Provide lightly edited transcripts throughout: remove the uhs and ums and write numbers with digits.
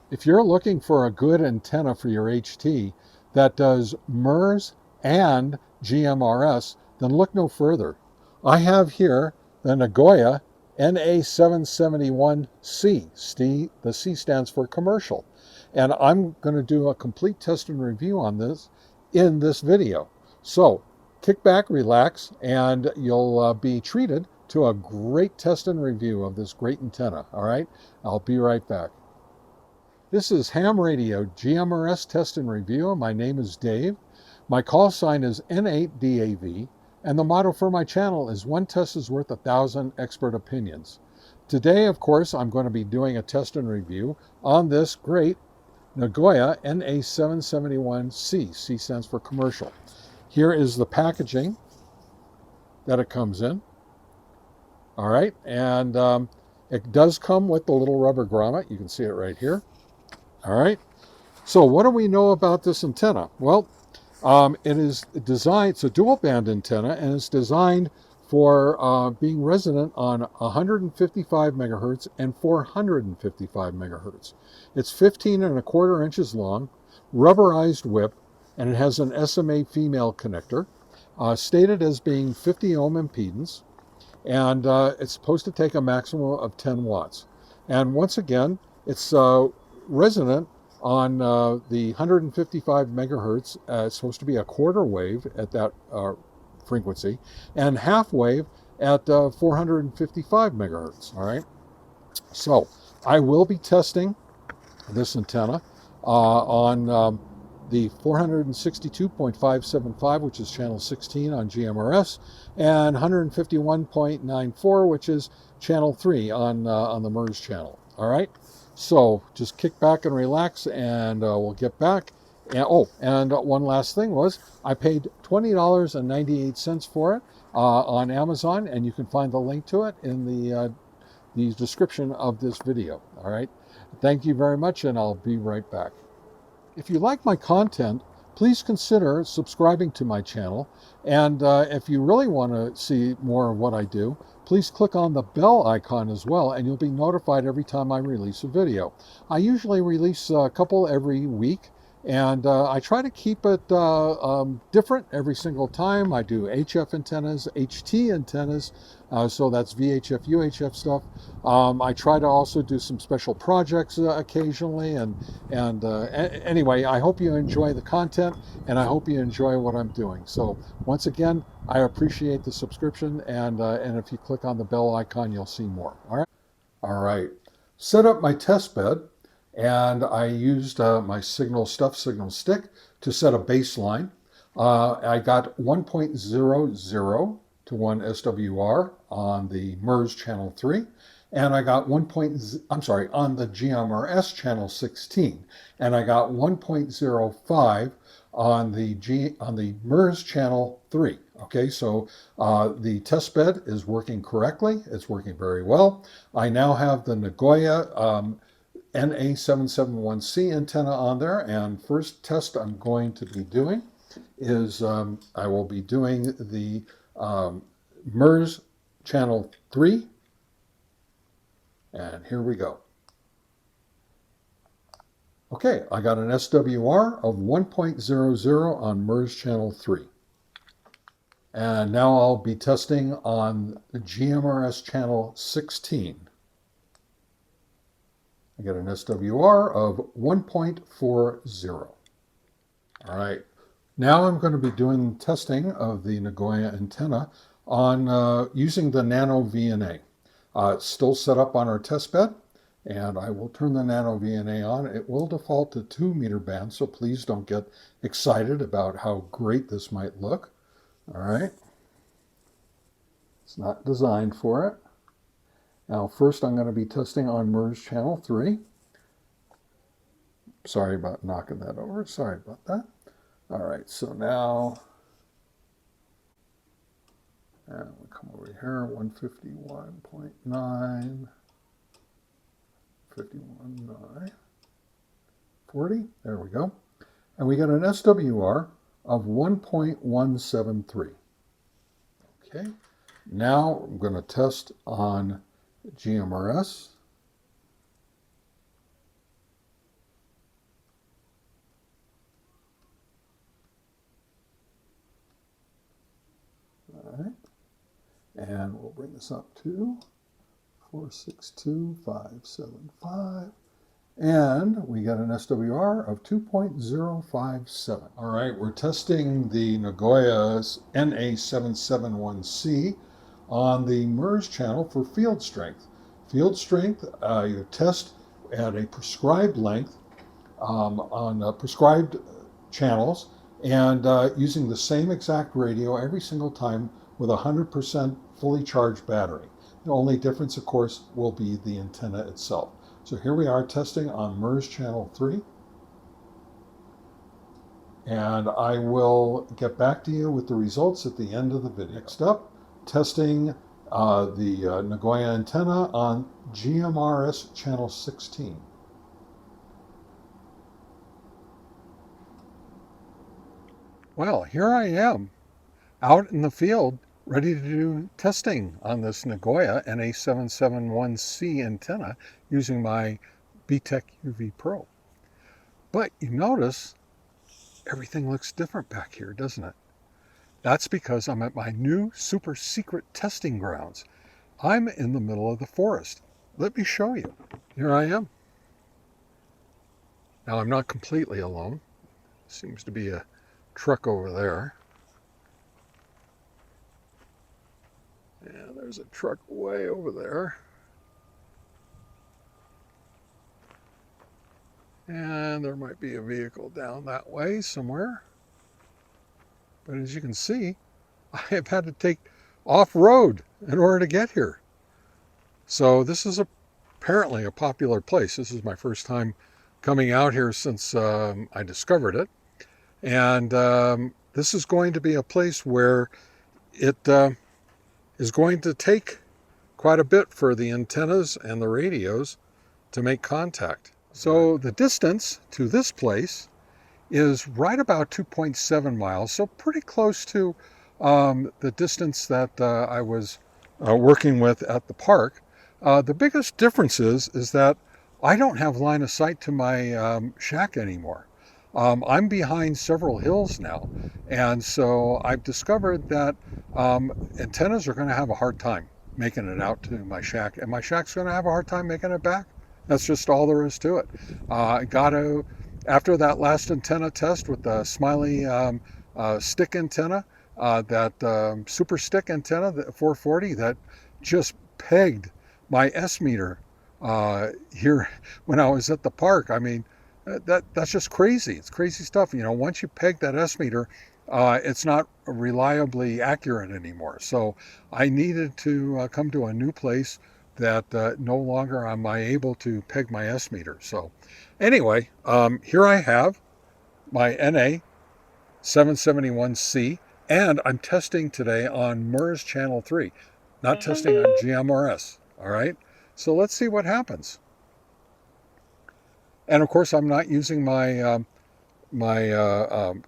If you're looking for a good antenna for your HT that does MIRS and GMRS, then look no further. I have here the Nagoya NA-771C. The C stands for commercial. And I'm going to do a complete test and review on this in this video. So kick back, relax, and you'll be treated to a great test and review of this great antenna. All right, I'll be right back. This is Ham Radio GMRS Test and Review. My name is Dave. My call sign is N8DAV, and the motto for my channel is one test is worth 1,000 expert opinions. Today, of course, I'm going to be doing a test and review on this great Nagoya NA-771C. C stands for commercial. Here is the packaging that it comes in. All right, and it does come with the little rubber grommet. You can see it right here. All right, so what do we know about this antenna? Well, it is designed, it's a dual band antenna, and it's designed for being resonant on 155 megahertz and 455 megahertz. It's 15¼ inches long, rubberized whip, and it has an SMA female connector, stated as being 50 ohm impedance, and it's supposed to take a maximum of 10 watts. And once again, it's resonant on the 155 megahertz. It's supposed to be a quarter wave at that frequency, and half wave at 455 megahertz. All right, so I will be testing this antenna on the 462.575, which is channel 16 on GMRS, and 151.94, which is channel 3 on the MIRS channel. All right, so just kick back and relax, and we'll get back. And one last thing was, I paid $20.98 for it on Amazon, and you can find the link to it in the description of this video. All right, thank you very much, and I'll be right back. If you like my content, please consider subscribing to my channel. And if you really want to see more of what I do, please click on the bell icon as well, and you'll be notified every time I release a video. I usually release a couple every week, and I try to keep it different every single time. I do HF antennas, HT antennas, so that's VHF, UHF stuff. I try to also do some special projects occasionally, and anyway, I hope you enjoy the content, and I hope you enjoy what I'm doing. So once again, I appreciate the subscription, and if you click on the bell icon, you'll see more. All right. Set up my test bed, and I used my signal stick to set a baseline. I got 1.00 to 1 SWR on the MIRS channel 3, and I got on the GMRS channel 16, and I got 1.05 on the MIRS channel 3. Okay, so the test bed is working correctly. It's working very well. I now have the Nagoya NA-771C antenna on there, and first test I'm going to be doing is I will be doing the MIRS channel 3, and here we go. Okay, I got an SWR of 1.00 on MIRS channel 3. And now I'll be testing on the GMRS channel 16. I get an SWR of 1.40. All right, now I'm going to be doing testing of the Nagoya antenna on using the NanoVNA. It's still set up on our test bed, and I will turn the NanoVNA on. It will default to 2 meter band, so please don't get excited about how great this might look. All right, it's not designed for it. Now first I'm going to be testing on MIRS channel 3. Sorry about knocking that over, sorry about that. All right, so now, and we come over here, 151.9, 51.9, 40, there we go. And we get an SWR of 1.173. Okay, now I'm going to test on GMRS. And we'll bring this up to 462.575. And we got an SWR of 2.057. All right, we're testing the Nagoya NA-771C on the MERS channel for field strength. Field strength, you test at a prescribed length on prescribed channels and using the same exact radio every single time with a 100% fully charged battery. The only difference, of course, will be the antenna itself. So here we are testing on MERS channel 3. And I will get back to you with the results at the end of the video. Next up, testing the Nagoya antenna on GMRS channel 16. Well, here I am out in the field ready to do testing on this Nagoya NA-771C antenna using my Btech UV Pro. But you notice everything looks different back here, doesn't it? That's because I'm at my new super secret testing grounds. I'm in the middle of the forest. Let me show you. Here I am. Now I'm not completely alone. Seems to be a truck over there. Yeah, there's a truck way over there. And there might be a vehicle down that way somewhere. But as you can see, I have had to take off-road in order to get here. So this is apparently a popular place. This is my first time coming out here since I discovered it. And this is going to be a place where it is going to take quite a bit for the antennas and the radios to make contact. So the distance to this place is right about 2.7 miles, so pretty close to the distance that I was working with at the park. The biggest difference is that I don't have line of sight to my shack anymore. I'm behind several hills now, and so I've discovered that antennas are going to have a hard time making it out to my shack, and my shack's going to have a hard time making it back. That's just all there is to it. After that last antenna test with the smiley stick antenna, that super stick antenna, the 440, that just pegged my S meter here when I was at the park. I mean, that's just crazy. It's crazy stuff. You know, once you peg that S meter, it's not reliably accurate anymore. So I needed to come to a new place that no longer am I able to peg my S meter. So anyway, here I have my NA-771C, and I'm testing today on MERS channel 3, not testing on GMRS. All right, so let's see what happens. And of course, I'm not using my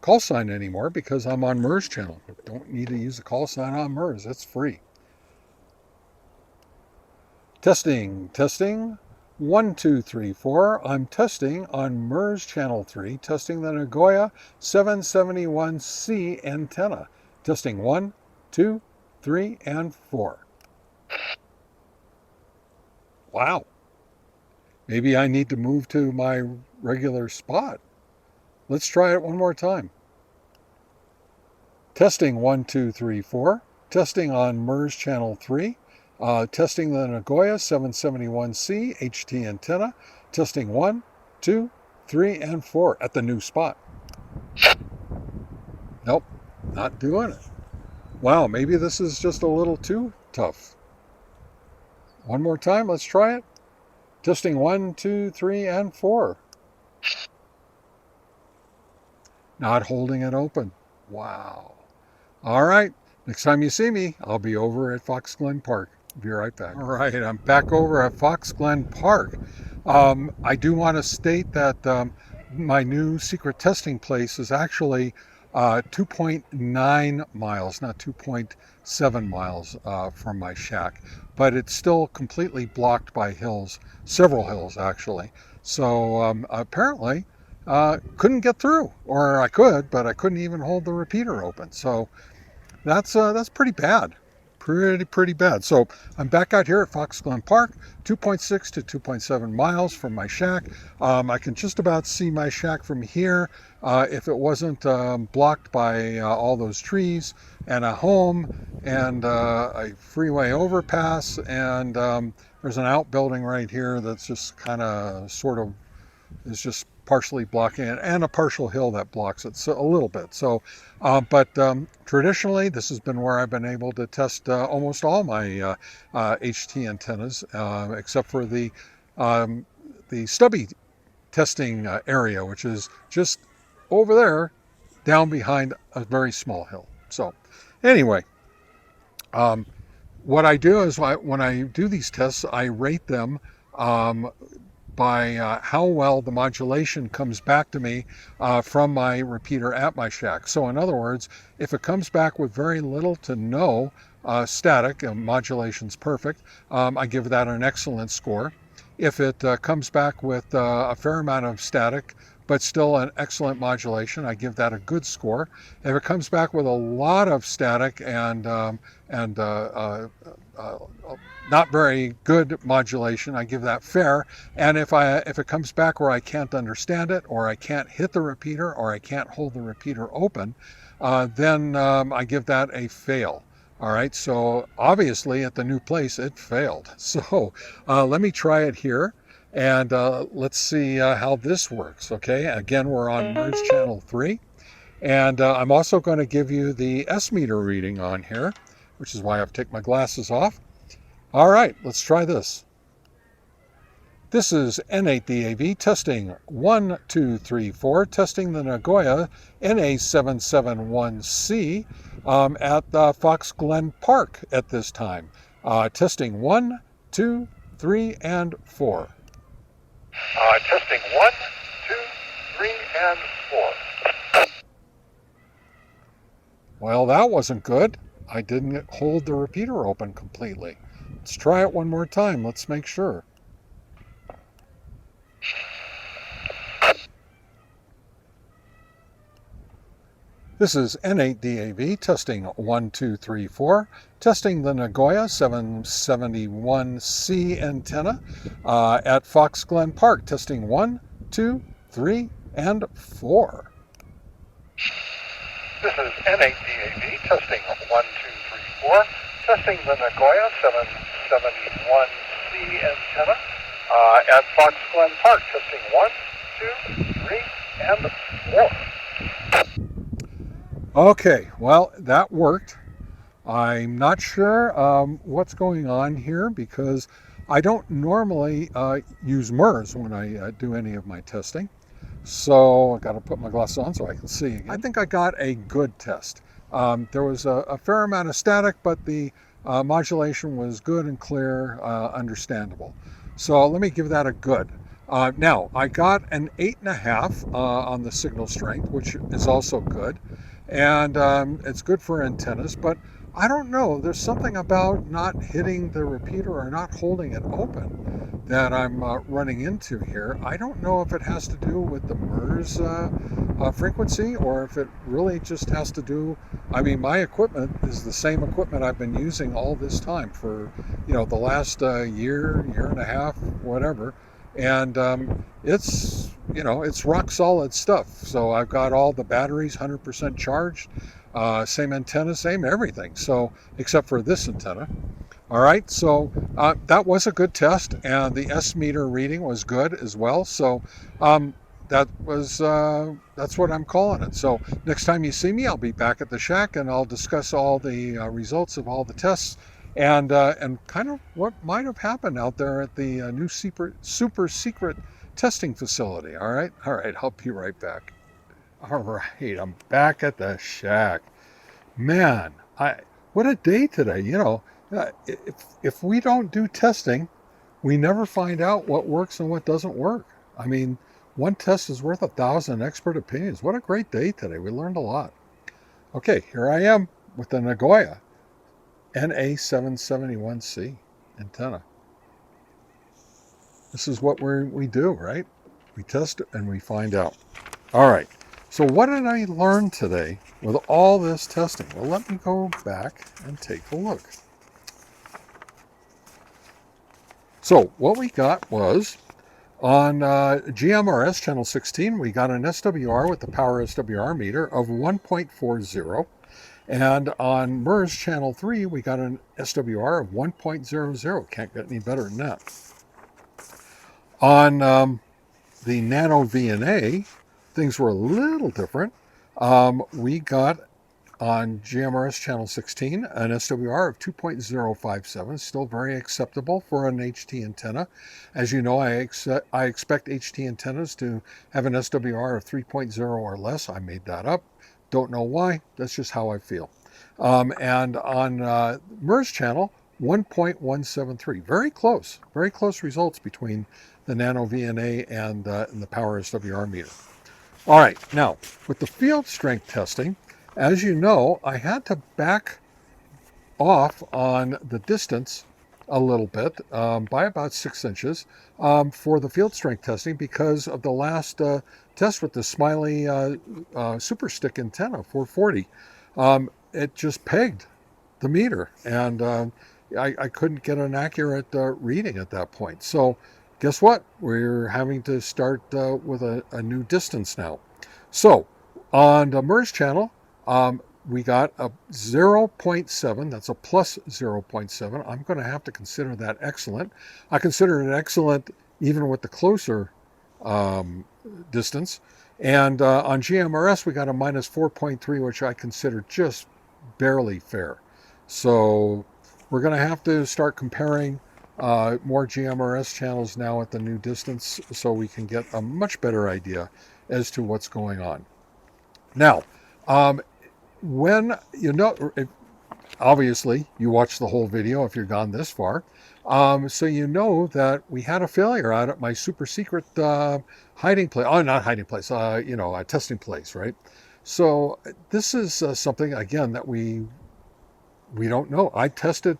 call sign anymore because I'm on MERS channel. Don't need to use a call sign on MERS. That's free. Testing. 1, 2, 3, 4. I'm testing on MERS channel 3, testing the Nagoya 771C antenna. Testing 1, 2, 3, and 4. Wow. Maybe I need to move to my regular spot. Let's try it one more time. Testing 1, 2, 3, 4. Testing on MERS channel 3. Testing the Nagoya 771C HT antenna. Testing 1, 2, 3, and 4 at the new spot. Nope, not doing it. Wow, maybe this is just a little too tough. One more time, let's try it. Testing 1, 2, 3, and 4. Not holding it open. Wow. All right, next time you see me, I'll be over at Fox Glen Park. Be right back. All right, I'm back over at Fox Glen Park. I do want to state that my new secret testing place is actually 2.9 miles, not 2.7 miles from my shack, but it's still completely blocked by hills, several hills actually. So apparently couldn't get through, or I could, but I couldn't even hold the repeater open. So that's pretty bad. pretty bad. So I'm back out here at Fox Glen Park, 2.6 to 2.7 miles from my shack. I can just about see my shack from here if it wasn't blocked by all those trees and a home and a freeway overpass, and there's an outbuilding right here that's just kind of sort of is just partially blocking it, and a partial hill that blocks it so a little bit. So but traditionally this has been where I've been able to test almost all my HT antennas, except for the stubby testing area, which is just over there down behind a very small hill. So anyway, what I do is when I do these tests, I rate them by how well the modulation comes back to me from my repeater at my shack. So in other words, if it comes back with very little to no static, modulation's perfect, I give that an excellent score. If it comes back with a fair amount of static, but still an excellent modulation, I give that a good score. If it comes back with a lot of static and not very good modulation, I give that fair. And if it comes back where I can't understand it, or I can't hit the repeater, or I can't hold the repeater open, then I give that a fail. All right, so obviously at the new place it failed. So let me try it here, and let's see how this works. Okay, again, we're on merge channel 3, and I'm also going to give you the S meter reading on here, which is why I have to take my glasses off. All right, let's try this. This is N8DAV testing 1, 2, 3, 4, testing the Nagoya NA-771C at Fox Glen Park at this time. Testing 1, 2, 3, and 4. Testing 1, 2, 3, and 4. Well, that wasn't good. I didn't hold the repeater open completely. Let's try it one more time. Let's make sure. This is N8DAV testing 1, 2, 3, 4, testing the Nagoya 771C antenna at Fox Glen Park, testing 1, 2, 3, and 4. This is N8DAV testing 1, 2, 3, 4, testing the Nagoya 771C antenna at Fox Glen Park, testing 1, 2, 3, and 4. Okay, well, that worked. I'm not sure what's going on here because I don't normally use MIRS when I do any of my testing. So I got to put my glasses on so I can see again. I think I got a good test. There was a fair amount of static, but the modulation was good and clear, understandable. So let me give that a good. Now, I got an 8.5 on the signal strength, which is also good. And it's good for antennas, but I don't know, there's something about not hitting the repeater or not holding it open that I'm running into here. I don't know if it has to do with the MIRS frequency, or if it really just has to do, I mean, my equipment is the same equipment I've been using all this time for, the last year and a half, whatever. And it's rock solid stuff. So I've got all the batteries 100% charged, same antenna, same everything. So except for this antenna. All right, so that was a good test, and the S meter reading was good as well. So that's what I'm calling it. So next time you see me, I'll be back at the shack, and I'll discuss all the results of all the tests. And kind of what might have happened out there at the new super secret testing facility. All right, I'll be right back. All right, I'm back at the shack. Man, what a day today. If we don't do testing, we never find out what works and what doesn't work. I mean, one test is worth 1,000 expert opinions. What a great day today. We learned a lot. Okay, here I am with the Nagoya NA-771C antenna. This is what we do, right? We test it and we find out. All right, so what did I learn today with all this testing? Well, let me go back and take a look. So what we got was on GMRS channel 16, we got an SWR with the power SWR meter of 1.40. And on MERS channel 3, we got an SWR of 1.00. Can't get any better than that. On the NanoVNA, things were a little different. We got on GMRS channel 16 an SWR of 2.057, still very acceptable for an HT antenna. As you know, I expect HT antennas to have an SWR of 3.0 or less. I made that up. Don't know why. That's just how I feel. And on MERS channel, 1.173. Very close results between the NanoVNA and the power SWR meter. All right, now with the field strength testing, as you know, I had to back off on the distance a little bit by about 6 inches for the field strength testing because of the last test with the Smiley Super Stick antenna 440. It just pegged the meter, and I couldn't get an accurate reading at that point. So guess what? We're having to start with a new distance now. So on the MERS channel, we got a 0.7. That's a plus 0.7. I'm going to have to consider that excellent. I consider it excellent even with the closer distance. And on GMRS, we got a minus 4.3, which I consider just barely fair. So we're going to have to start comparing more GMRS channels now at the new distance so we can get a much better idea as to what's going on. Now, when you know, obviously you watched the whole video if you're gone this far, so you know that we had a failure out at my super secret hiding place. Oh, not hiding place, a testing place, right? So this is something, again, that we don't know. I tested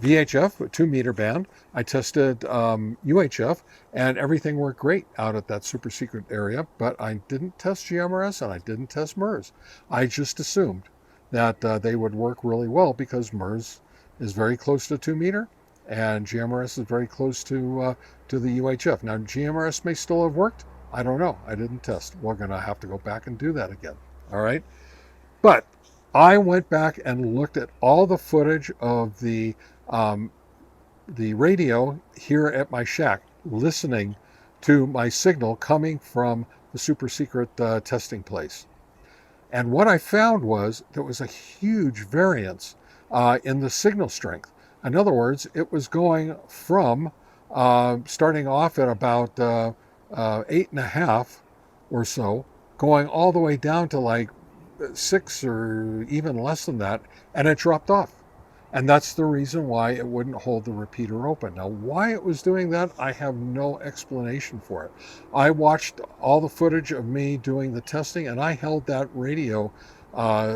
VHF, 2 meter band. I tested UHF, and everything worked great out at that super secret area, but I didn't test GMRS and I didn't test MERS. I just assumed that they would work really well because MERS is very close to 2 meter and GMRS is very close to the UHF. Now, GMRS may still have worked. I don't know. I didn't test. We're going to have to go back and do that again. All right. But I went back and looked at all the footage of the radio here at my shack, listening to my signal coming from the super secret testing place. And what I found was there was a huge variance in the signal strength. In other words, it was going from starting off at about 8.5 or so, going all the way down to like 6 or even less than that, and it dropped off. And that's the reason why it wouldn't hold the repeater open. Now, why it was doing that, I have no explanation for it. I watched all the footage of me doing the testing, and I held that radio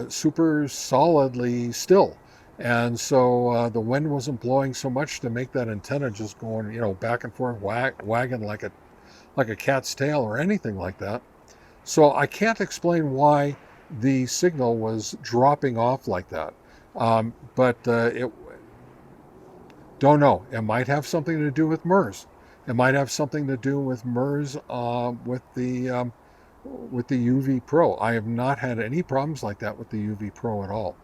super solidly still. And so the wind wasn't blowing so much to make that antenna just going, back and forth, wagging like a cat's tail or anything like that. So I can't explain why the signal was dropping off like that. But it don't know. It might have something to do with MERS. It might have something to do with MERS with the UV Pro. I have not had any problems like that with the UV Pro at all.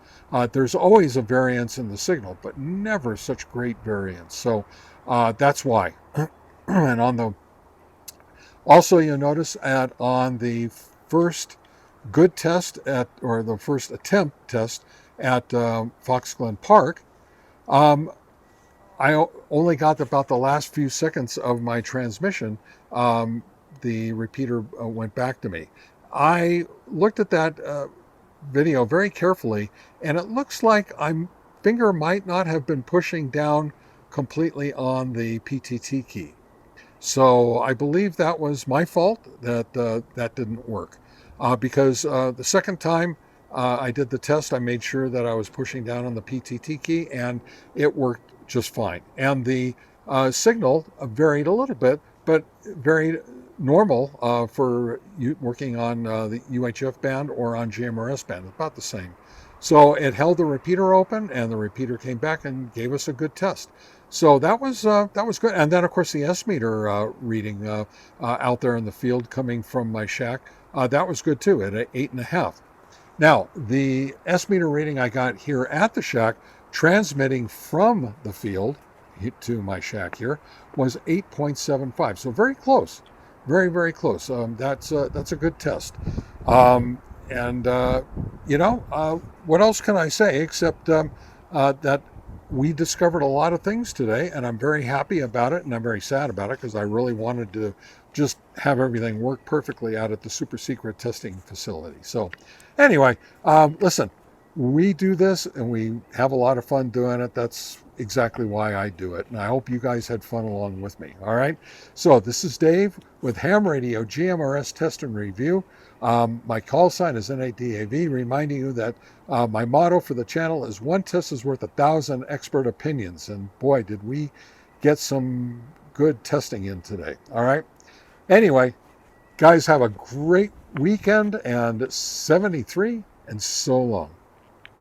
There's always a variance in the signal, but never such great variance. So that's why. And also you'll notice on the first good test or the first attempt test at Fox Glen Park, I only got about the last few seconds of my transmission. The repeater went back to me. I looked at that video very carefully, and it looks like my finger might not have been pushing down completely on the PTT key. So I believe that was my fault that that didn't work. Because the second time I did the test, I made sure that I was pushing down on the PTT key, and it worked just fine. And the signal varied a little bit, but very normal for working on the UHF band or on GMRS band, about the same. So it held the repeater open, and the repeater came back and gave us a good test. So that was good. And then of course the S meter reading out there in the field coming from my shack, that was good too at 8.5. Now the S meter reading I got here at the shack, transmitting from the field to my shack here, was 8.75. So very close, very, very close. That's a good test. And what else can I say except that we discovered a lot of things today, and I'm very happy about it, and I'm very sad about it because I really wanted to just have everything work perfectly out at the super secret testing facility. So anyway, listen, we do this and we have a lot of fun doing it. That's exactly why I do it, and I hope you guys had fun along with me. All right, so this is Dave with Ham Radio GMRS Test and Review. My call sign is NADAV, reminding you that my motto for the channel is one test is worth 1,000 expert opinions. And boy, did we get some good testing in today. All right. Anyway, guys, have a great weekend, and 73 and so long.